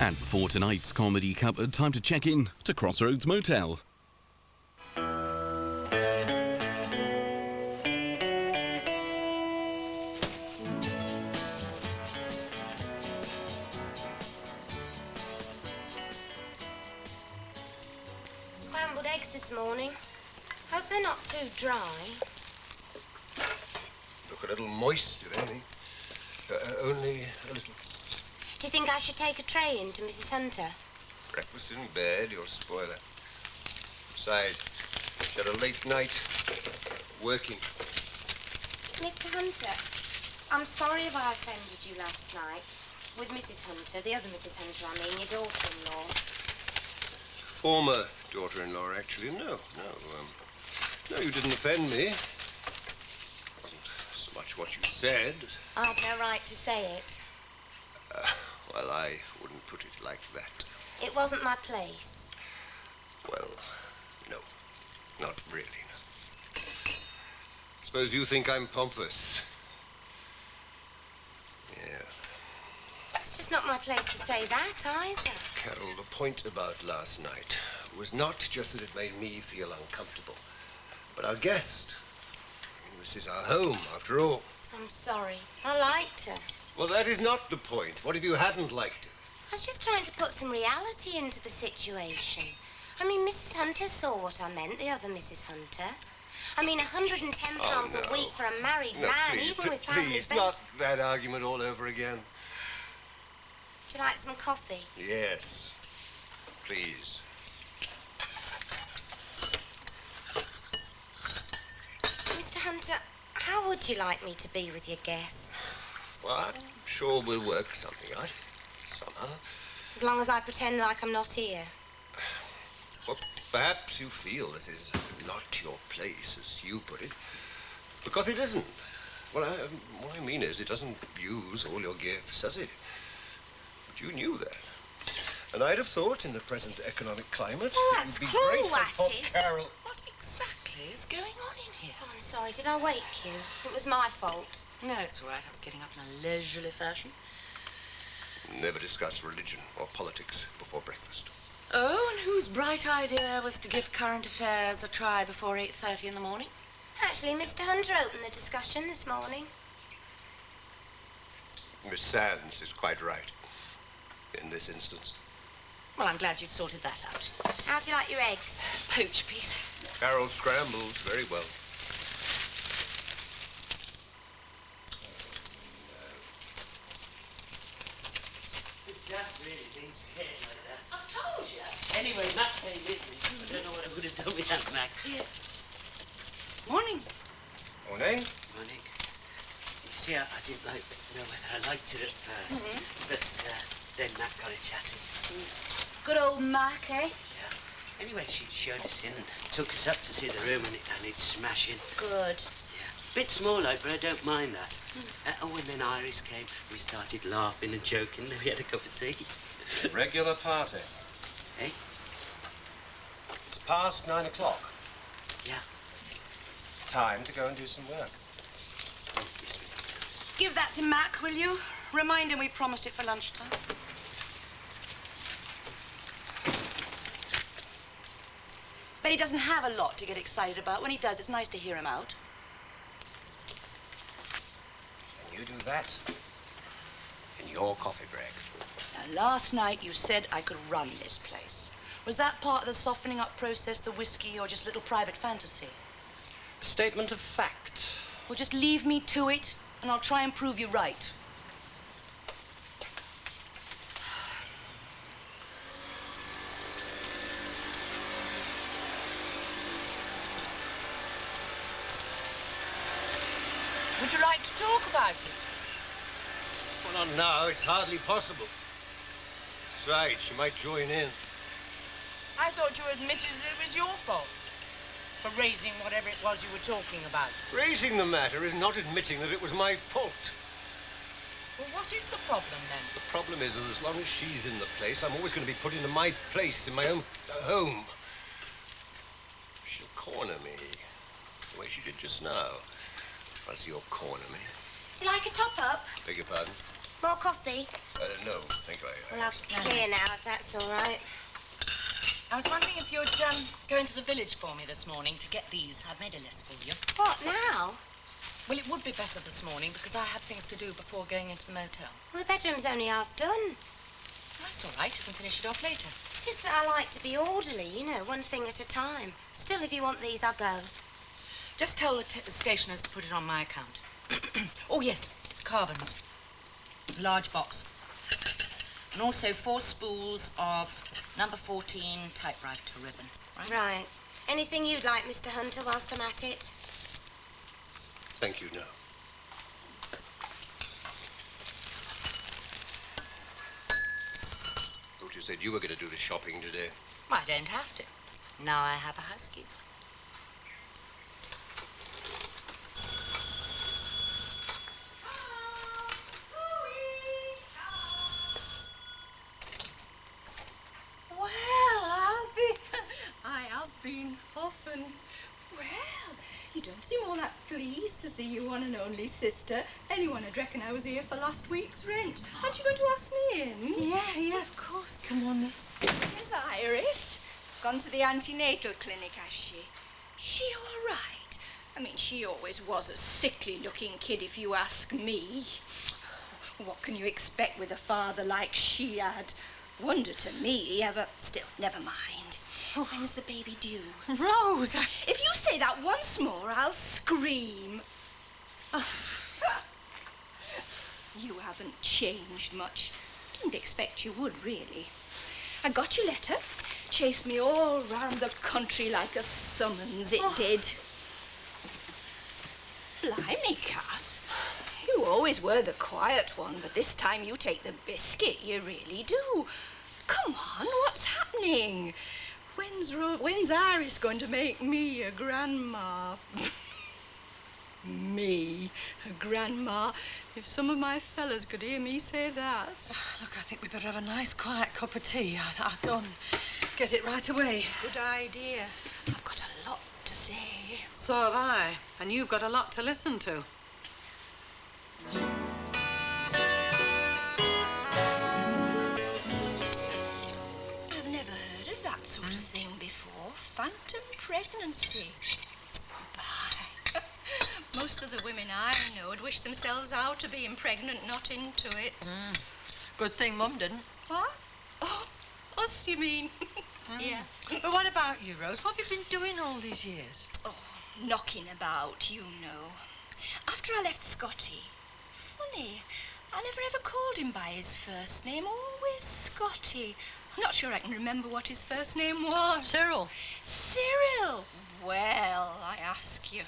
And before tonight's comedy cupboard, time to check in to Crossroads Motel. Scrambled eggs this morning. Hope they're not too dry. Look a little moist, if anything. Only a little. Do you think I should take a tray in to Mrs. Hunter? Breakfast in bed, you'll spoil her. Besides, she had a late night working. Mr. Hunter, I'm sorry if I offended you last night. With Mrs. Hunter, the other Mrs. Hunter, I mean, your daughter-in-law. Former daughter-in-law, actually. No, you didn't offend me. Wasn't so much what you said. I've no right to say it. Well, I wouldn't put it like that. It wasn't my place. Well, no. Not really, no. Suppose you think I'm pompous. Yeah. It's just not my place to say that, either. Carole, the point about last night was not just that it made me feel uncomfortable, but our guest. I mean, this is our home, after all. I'm sorry. I liked her. Well, that is not the point. What if you hadn't liked her? I was just trying to put some reality into the situation. I mean, Mrs. Hunter saw what I meant, the other Mrs. Hunter. I mean, £110 a week for a married man, please, even with family please, benefits. not that argument all over again. Would you like some coffee? Yes, please. Mr. Hunter, how would you like me to be with your guests? Well, I'm sure we'll work something out, somehow. As long as I pretend like I'm not here. Well, perhaps you feel this is not your place, as you put it, because it isn't. Well, what I mean is, it doesn't use all your gifts, does it? But you knew that. And I'd have thought, in the present economic climate, Oh, that's it would be cruel, great for that poor is. Carole. What exactly is going on in here? Oh, I'm sorry. Did I wake you? It was my fault. No, it's all right. I was getting up in a leisurely fashion. Never discuss religion or politics before breakfast. Oh, and whose bright idea was to give current affairs a try before 8:30 in the morning? Actually, Mr. Hunter opened the discussion this morning. Miss Sands is quite right in this instance. Well, I'm glad you'd sorted that out. How do you like your eggs? Poach, please. Carole scrambles very well. That's really been scared like that. I told you. Anyway, Mac came with me. I don't know what I would have done without Mac. Here. Morning. Morning. Morning. You see, I didn't know whether I liked it at first. But then Mac got it chatting. Good old Mac, eh? Yeah. Anyway, she showed us in and took us up to see the room, and it's smashing. Good. Yeah. Bit small, like, but I don't mind that. And then Iris came, we started laughing and joking, and we had a cup of tea. Regular party. Eh? It's past 9 o'clock. Yeah. Time to go and do some work. Oh, yes, Mr. Jones. Give that to Mac, will you? Remind him we promised it for lunchtime. But he doesn't have a lot to get excited about. When he does, it's nice to hear him out. And you do that in your coffee break. Now, last night you said I could run this place. Was that part of the softening up process, the whiskey, or just a little private fantasy? A statement of fact. Well, just leave me to it, and I'll try and prove you right. Would you like to talk about it? Well, not now. It's hardly possible. Besides, she might join in. I thought you admitted that it was your fault for raising whatever it was you were talking about. Raising the matter is not admitting that it was my fault. Well, what is the problem, then? The problem is that as long as she's in the place, I'm always going to be put into my place in my own home. She'll corner me the way she did just now. Once you'll corner me. Do you like a top-up? Beg your pardon? More coffee? No, thank you. Well, I'll clear now, if that's all right. I was wondering if you'd go into the village for me this morning to get these. I've made a list for you. What, now? Well, it would be better this morning because I have things to do before going into the motel. Well, the bedroom's only half done. That's all right. You can finish it off later. It's just that I like to be orderly, you know, one thing at a time. Still, if you want these, I'll go. Just tell the stationers to put it on my account. Oh, yes, carbons. Large box. And also 4 spools of number 14 typewriter ribbon. Right. Anything you'd like, Mr. Hunter, whilst I'm at it? Thank you, no. Thought you said you were going to do the shopping today. I don't have to. Now I have a housekeeper. I have been often. Well, you don't seem all that pleased to see your one and only sister. Anyone would reckon I was here for last week's rent. Aren't you going to ask me in? Yeah, of course. Come on. Miss Iris. Gone to the antenatal clinic, has she? She all right? I mean, she always was a sickly-looking kid, if you ask me. What can you expect with a father like she had? Wonder to me he ever... Still, never mind. When's the baby due? Rose! If you say that once more, I'll scream. You haven't changed much. Didn't expect you would, really. I got your letter. Chased me all round the country like a summons, it did. Blimey, Kath. You always were the quiet one, but this time you take the biscuit, you really do. Come on, what's happening? When's Iris going to make me a grandma? Me, a grandma? If some of my fellas could hear me say that. Look, I think we better have a nice, quiet cup of tea. I'll go and get it right away. Good idea. I've got a lot to say. So have I. And you've got a lot to listen to. I've never heard of that sort of thing before. Phantom pregnancy. Bye. Most of the women I know would wish themselves out of being pregnant, not into it. Good thing Mum didn't. What? Oh, us, you mean? Yeah. But what about you, Rose? What have you been doing all these years? Oh, knocking about, you know. After I left Scotty. Funny, I never ever called him by his first name, always Scotty. I'm not sure I can remember what his first name was. Cyril. Cyril? Well, I ask you.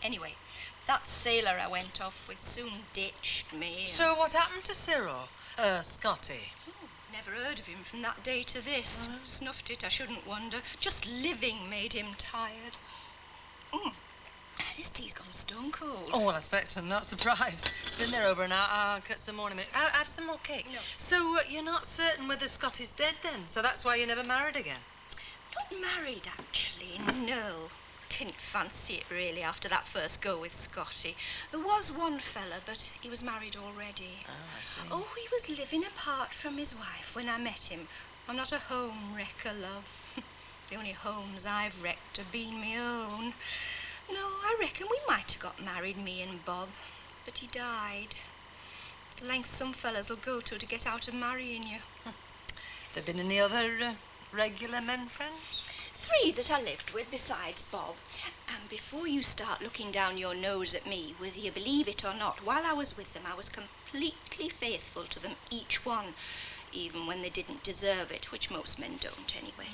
Anyway, that sailor I went off with soon ditched me. So what happened to Cyril? Scotty. Never heard of him from that day to this. Snuffed it, I shouldn't wonder. Just living made him tired. This tea's gone stone cold. Oh, well, I expect I'm not surprised. Been there over an hour. I'll get some more in a minute. Have some more cake. No. So you're not certain whether Scotty's dead then? So that's why you never married again? Not married, actually, no. Didn't fancy it, really, after that first go with Scotty. There was one fella, but he was married already. Oh, I see. Oh, he was living apart from his wife when I met him. I'm not a home wrecker, love. The only homes I've wrecked have been my own. No, I reckon we might have got married, me and Bob, but he died. The length some fellas will go to get out of marrying you. There been any other regular men friends? 3 that I lived with besides Bob. And before you start looking down your nose at me, whether you believe it or not, while I was with them, I was completely faithful to them, each one, even when they didn't deserve it, which most men don't anyway.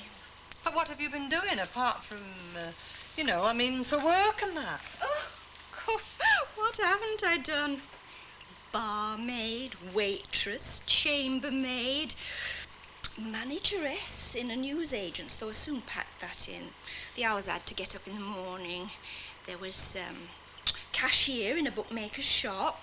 But what have you been doing apart from, for work and that? Oh, what haven't I done? Barmaid, waitress, chambermaid, manageress in a newsagent's, though I soon packed that in. The hours I had to get up in the morning. There was cashier in a bookmaker's shop.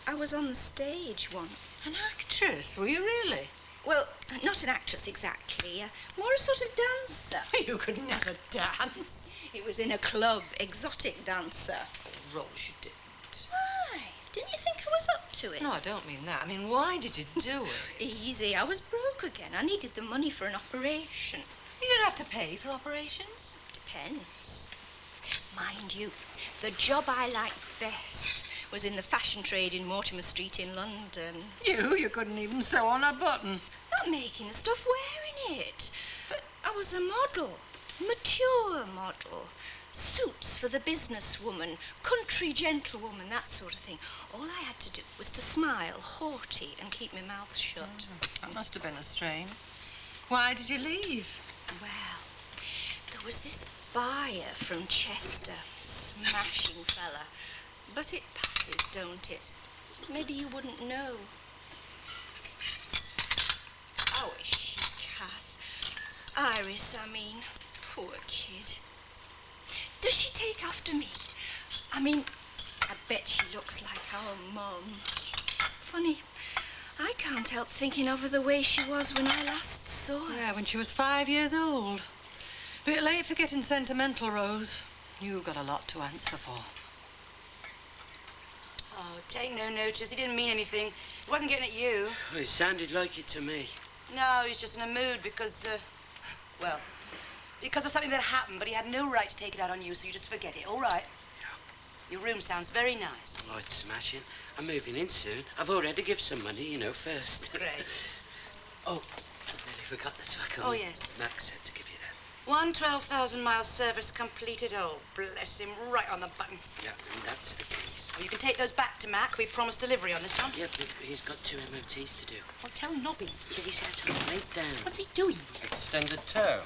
I was on the stage once. An actress, were you really? Well, not an actress exactly, more a sort of dancer. You could never dance. It was in a club, exotic dancer. Rose, you didn't. Why? Didn't you think I was up to it? No, I don't mean that. I mean, why did you do it? Easy. I was broke again. I needed the money for an operation. You don't have to pay for operations. Depends. Mind you, the job I liked best was in the fashion trade in Mortimer Street in London. You couldn't even sew on a button. Not making the stuff, wearing it. But I was a model. Mature model. Suits for the businesswoman, country gentlewoman, that sort of thing. All I had to do was to smile, haughty, and keep my mouth shut. That must have been a strain. Why did you leave? Well, there was this buyer from Chester, smashing fella. But it passes, don't it? Maybe you wouldn't know. Oh, is she, Kath? Iris, I mean. Poor kid. Does she take after me? I mean, I bet she looks like our mum. Funny, I can't help thinking of her the way she was when I last saw her. Yeah, when she was 5 years old. Bit late for getting sentimental, Rose. You've got a lot to answer for. Oh, take no notice. He didn't mean anything. He wasn't getting at you. Well, it sounded like it to me. No, he's just in a mood because, well, because of something that happened, but he had no right to take it out on you, so you just forget it, all right? Your room sounds very nice. Oh, it's smashing. I'm moving in soon. I've already given some money, you know, first. Great. Oh, I nearly forgot the tobacco. Oh, yes. Max said to give you that. 1 12,000-mile service completed. Oh, bless him, right on the button. Yeah, and that's the keys. Oh, you can take those back to Mac. We promised delivery on this one. Yeah, but he's got 2 MOTs to do. Well, tell Nobby. But he's had to break down. What's he doing? Extended tow.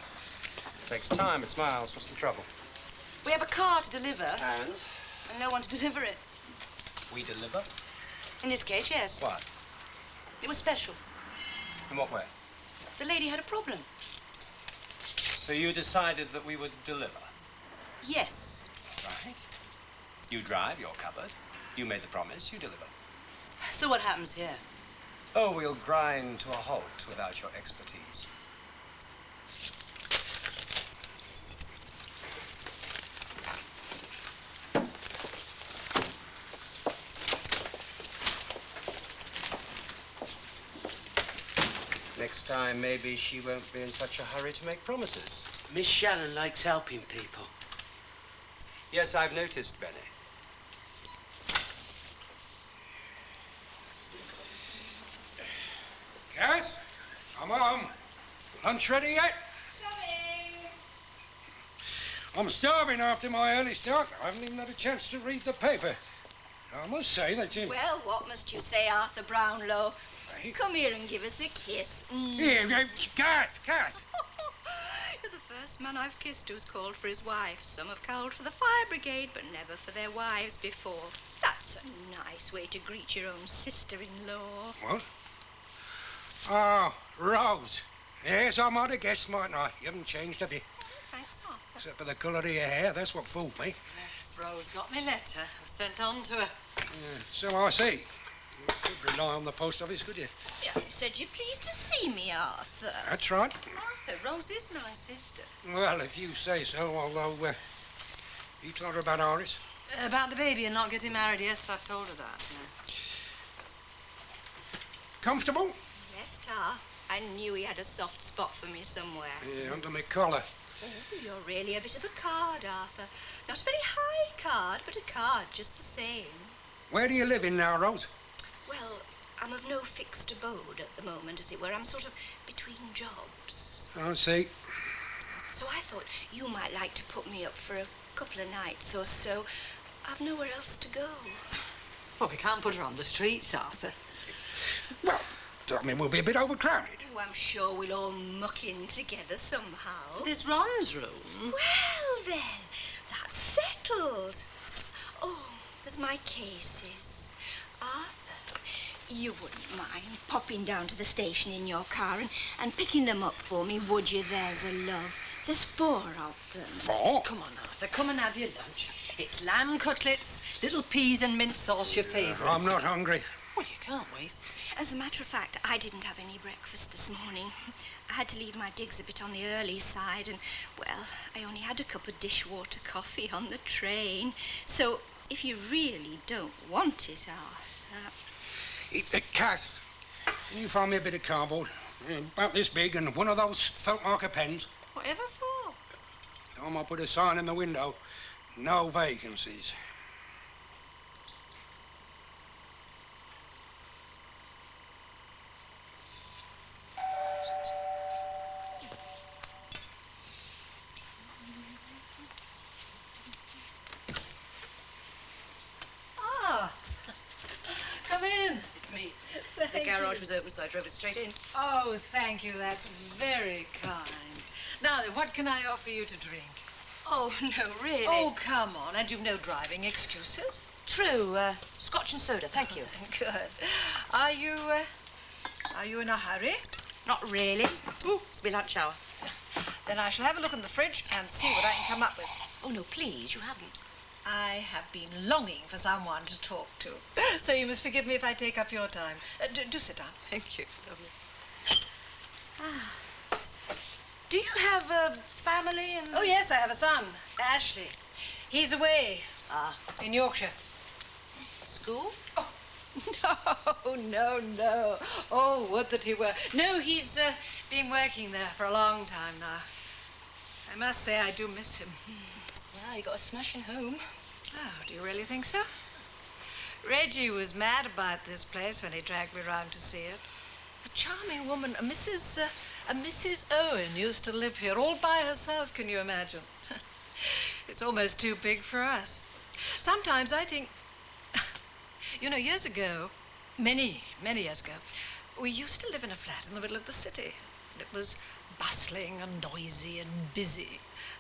Takes time, it's miles. What's the trouble? We have a car to deliver. And? And no one to deliver it. We deliver? In this case, yes. What? It was special. In what way? The lady had a problem. So you decided that we would deliver? Yes. Right. You drive, you're covered. You made the promise, you deliver. So what happens here? Oh, we'll grind to a halt without your expertise. Next time, maybe she won't be in such a hurry to make promises. Miss Sharon likes helping people. Yes, I've noticed, Benny. Kath, I'm home. Lunch ready yet? Coming. I'm starving after my early start. I haven't even had a chance to read the paper. I must say that you... Well, what must you say, Arthur Brownlow? Hey. Come here and give us a kiss. Here, Kath. You're the first man I've kissed who's called for his wife. Some have called for the fire brigade, but never for their wives before. That's a nice way to greet your own sister-in-law. What? Oh, Rose. Yes, I might have guessed, mightn't I? You haven't changed, have you? Thanks, Arthur. Except for the colour of your hair, that's what fooled me. Yes, Rose got me letter. I've sent on to her. Yeah, so I see. You couldn't rely on the post office, could you? You said you're pleased to see me, Arthur. That's right. Arthur, Rose is my sister. Well, if you say so, although... you told her about Iris? About the baby and not getting married, yes, I've told her that. Yeah. Comfortable? Yes, Tar. I knew he had a soft spot for me somewhere. Yeah, under my collar. Oh, you're really a bit of a card, Arthur. Not a very high card, but a card just the same. Where do you live in now, Rose? Well, I'm of no fixed abode at the moment, as it were. I'm sort of between jobs. I see. So I thought you might like to put me up for a couple of nights or so. I've nowhere else to go. Well, we can't put her on the streets, Arthur. Well, I mean, we'll be a bit overcrowded. Oh, I'm sure we'll all muck in together somehow. There's Ron's room. Well, then, that's settled. Oh, there's my cases. Arthur, you wouldn't mind popping down to the station in your car and picking them up for me, would you? There's a love. There's 4 of them. 4? Come on, Arthur, come and have your lunch. It's lamb cutlets, little peas and mint sauce, your favourite. I'm not hungry. Well, you can't wait. As a matter of fact, I didn't have any breakfast this morning. I had to leave my digs a bit on the early side and, well, I only had a cup of dishwater coffee on the train. So if you really don't want it, Arthur... Kath, can you find me a bit of cardboard? About this big and one of those felt marker pens. Whatever for? I might put a sign in the window. No vacancies. Come in. It's me. Thank The garage you. was open, so I drove it straight in. Oh, thank you. That's very kind. Now then, what can I offer you to drink? Oh, no, really? Oh, come on. And you've no driving excuses? True. Scotch and soda, thank you. Good. Are you in a hurry? Not really. It's my lunch hour. Then I shall have a look in the fridge and see what I can come up with. Oh, no, please, you haven't. I have been longing for someone to talk to. So you must forgive me if I take up your time. Do sit down. Thank you. Lovely. Do you have a family and... Oh, yes, I have a son, Ashley. He's away. In Yorkshire. School? Oh, no. Oh, would that he were. No, he's been working there for a long time now. I must say I do miss him. Well, you got a smashing home. Oh, do you really think so? Reggie was mad about this place when he dragged me round to see it. A charming woman, a Mrs. Owen used to live here all by herself, can you imagine? It's almost too big for us. Sometimes I think, you know, years ago, many years ago, we used to live in a flat in the middle of the city. It was bustling and noisy and busy,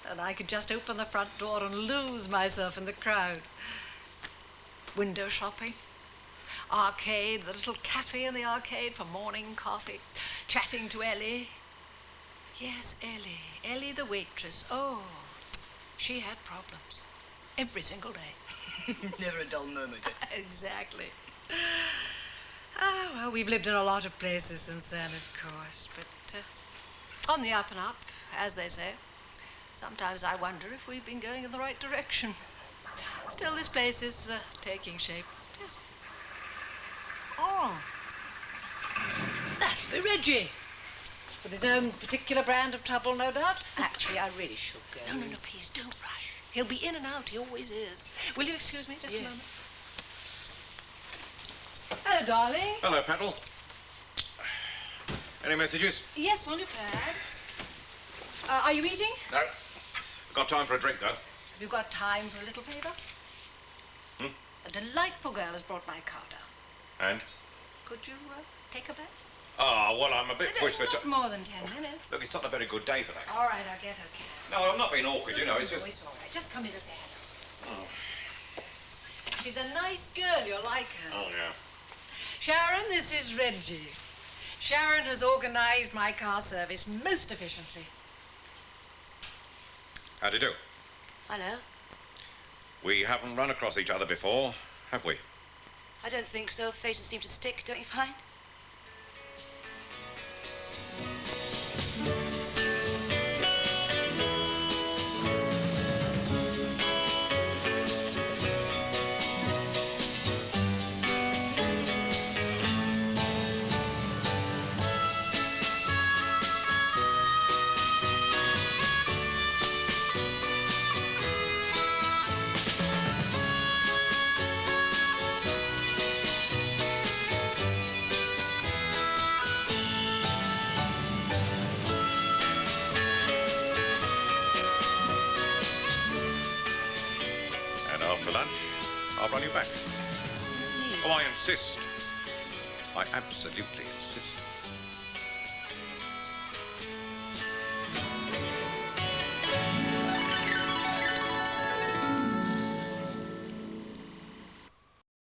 and I could just open the front door and lose myself in the crowd. Window shopping, arcade, the little cafe in the arcade for morning coffee, chatting to Ellie. Yes, Ellie the waitress. Oh, she had problems every single day. Never a dull moment. Exactly. Ah, well, we've lived in a lot of places since then, of course, but on the up and up, as they say. Sometimes I wonder if we've been going in the right direction. Still, this place is taking shape. Yes. Oh, that'll be Reggie. With his own particular brand of trouble, no doubt. Actually, I really should go. No, please don't rush. He'll be in and out, he always is. Will you excuse me just a moment? Hello, darling. Hello, Petal. Any messages? Yes, on your pad. Are you eating? No. Got time for a drink, though. Have you got time for a little favour? A delightful girl has brought my car down. And? Could you take her back? Oh, well, I'm a bit pushed for Not time. more than 10 minutes. Look, it's not a very good day for that. All right, I'll get her kid. No, I'm not being awkward, you know, it's No, just... it's all right. Just come in and say hello. Oh. She's a nice girl. You'll like her. Oh, yeah. Sharon, this is Reggie. Sharon has organised my car service most efficiently. How do you do? Hello. We haven't run across each other before, have we? I don't think so. Faces seem to stick, don't you find? I'll run you back. Oh, I insist. I absolutely insist.